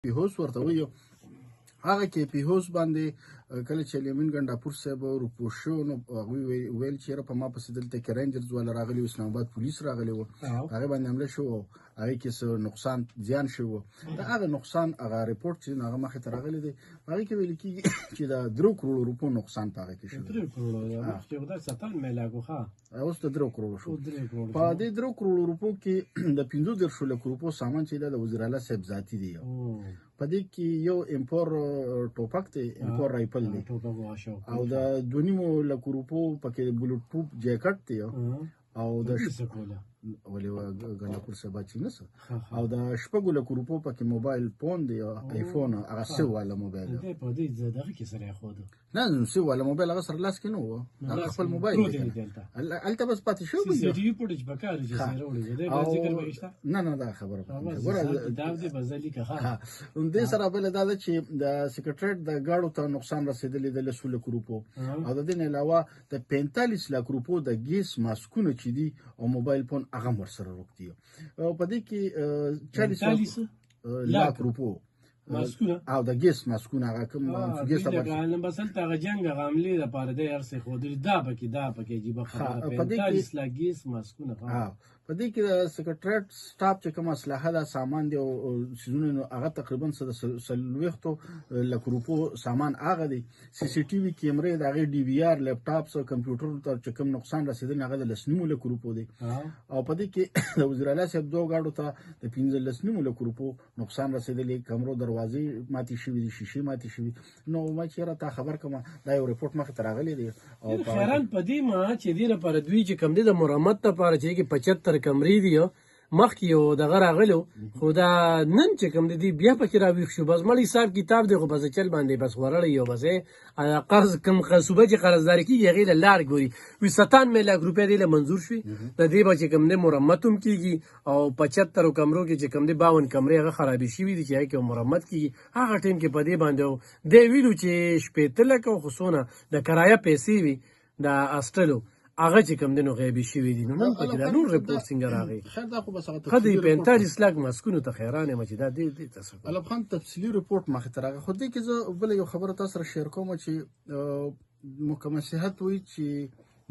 پیهوس ورته وایو هغه کې پیهوس باندې کله چې لیمن ګنډاپور صاحب رپورټ شو نو هغوی ویل چې یاره په ما پسې دلته کې رینجرز والا راغلي وو، اسلام آباد پولیس راغلي وو، هغې باندې حمله شو او هغې کې څه نقصان زیان شوی و. د هغه نقصان هغه رپورټ چې هغه مخې ته راغلی دی هغې کې ویل کېږي چې د 3 کروړو روپو نقصان په هغې کې شوی. 3 کروړو اوس د 3 کروړو شو. په دې 3 کروړو روپو کې د 15 لک روپو سامان چې د وزیر اعلی صاحب ذاتي دی. په دې کې یو امپور ټوپک دی، امپور رایفل دی او د 2.5 لک روپو پکې بلوټ پروف جیکټ دی او د ولې ګنډاپور صاحب چې نه او د 6 لک روپو پکې موبایل فون دی او آیفون هغه سه والا موبایل دی. په دې دغه کې سره خو نه سه والا موبایل هغه سره لاس کې نه و، هغه خپل موبایل دی البته بس پاتې شو سی سی ټي وي فوټیج پکاره چې سره وړي دی په ذکر بهشته نه دا خبره ګوره دا دې بزلی که ها دې سره بل دا چې د سیکریټریټ د گاډو ته نقصان رسیدلی د 10 لک روپو او د دې نه علاوه د 45 لک روپو د ګیس ماسکونه چې دي او موبایل فون هغه ورسره روکتي او په دې کې 40 لک روپو ماسکونه او د ګیس ماسکونه هغه کوم ګیس ته نه بسل ته جنگ غاملې د پاره د ارسه خو دې دا پکې جيبه خبره 45 لک ګیس ماسکونه په دې کې د سیکریټریټ سټاف چې کوم اسلحه دا سامان دی او سيزونه هغه تقریبا 300 لک روپو سامان هغه دی. سی سی ټي وي کیمرې د هغه ډي وی آر لپټاپس او کمپیوټر ته چې کوم نقصان رسیدل هغه د 9 لک روپو دی او په دې کې د وزیر اعلی صاحب دوه گاډو ته د 15 لک روپو نقصان رسیدلی، کمرو دروازې ماتې شوې دي، شیشې ماتې شوې. نو ما چیرې تا خبر کوم دا یو رپورټ مخ ته راغلی دی او خیران په دې ما چې دې لپاره دوی چې کم دي د مرمت لپاره چې 75 کمرې دی مخکې یو دغه راغلو خو دا نن چې کوم دی بیا پکې راویښ شو. بس مړ حساب کتاب دی خو بس چل باندې بس ورړی یو بس قرض کم صوبه چې قرضداري کیږي هغې له لار ګوري وي 97 لک روپۍ دی له منظور شوي د دې به چې کوم دی مرمت هم کیږي او 75 کمرو کې چې کوم دی 52 کمرې هغه خرابې شوي دي چې هغې کې مرمت کیږي. هغه ټیم کې په دې باندې دی ویلو چې 15 لک خو څونه د کرایه پیسې وي د اسټلو هغه چې کوم دنو غیبي شوي دي. نو نن پکې دا نور رپورټ څنګه راغی خدای 45 لک مسکونو ته خیران یم چې دا دې تاسو الف خان تفصیلي رپورټ مخ ته راغی. خو دې کې زه بل یو خبره تاسو سره شیر کوم چې محکمه صحت وایي چې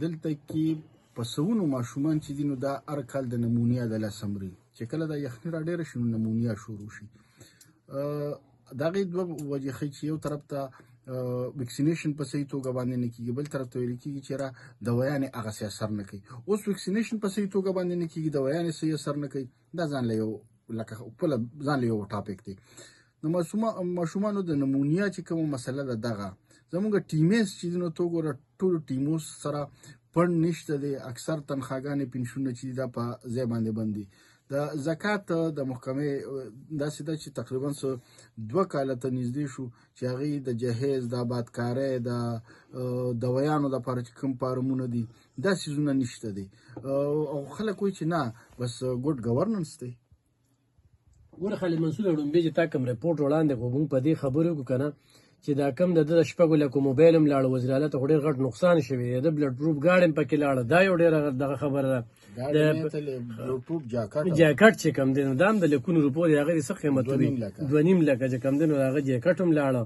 دلته کې پسونو ماشومان چې دي نو دا هر کال د نمونیا د لاسمري چې کله دا یخني را ډېره شي نو نمونیا شروع شي. د هغې دوه وجې ښیي چې یو طرف ته ویکسینیشن په صحیح توګه باندې نه کېږي، بل طرف ته ویل کېږي چې دوایانې هغسې اثر نه کوي. اوس ویکسینیشن په صحیح توګه باندې نه کېږي، دوایانې صحیح اثر نه کوي. دا ځان له یو لکه خپله ځان له یو ټاپک دی. د ماشومانو د نمونیا چې کومه مسله ده دغه زموږ ټیمیز چې دي نو ته وګوره ټولو ټیمو سره فنډ نشته دی، اکثر تنخواګانې پنشنونه چې دي دا په ځای باندې بند دي. د زکات د محکمې داسې ده چې تقریبا 2 کاله ته نږدې شو چې هغې د جهیز د آبادکارۍ د دوایانو دپاره چې کوم فارمونه دي دا څیزونه نشته دی او خلک وایي چې نه بس ګډ ګورننس دی. ګوره خالد منصور وړومبی چې تا کوم رپورټ وړاندې خو موږ په دې خبرې وکړو که نه چې دا کم د 6 لکو موبایل هم لاړه وزیر اعلی ته خو ډېر غټ نقصان شوی دی. د بلډ پروف ګاډ هم پکې لاړه دا یو ډېره دغه خبره ده. جاکټ چې کم دی نو دا هم د لکونو روپو دی هغه څه قیمت وي 2.5 لکه چې کم دی نو هغه جاکټ هم لاړه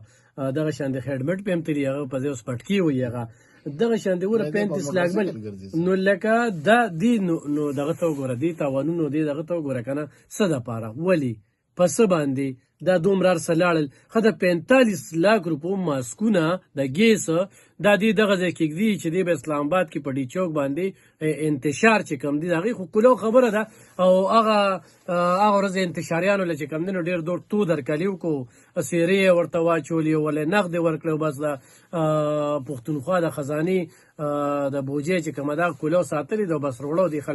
دغه شان د هیډمټ په هم تري هغه په ځای اوس پټکي وي هغه دغه شان دی وره 35 لک بل نو لکه دا دی نو دغه ته وګوره دی تاوانونو دی دغه ته وګوره که نه څه دپاره ولې په څه باندې دا دومره ارسه لاړل ښه د 45 لک روپو ماسکونه د ګیس دا دی دغه ځای کېږدي چې دی به اسلام آباد کې په ډي چوک باندې انتشار چې کم دی د هغې خو کلو خبره ده او هغه ورځ انتشاریانو له چې کم دی نو ډېر دور تو درکلي وکړو څېرې یې ورته واچولې ولې نغد یې ورکړی بس د پښتونخوا د خزانې د بوجې چې کومه ده کلو ساتلې ده بس وړو دي خلکو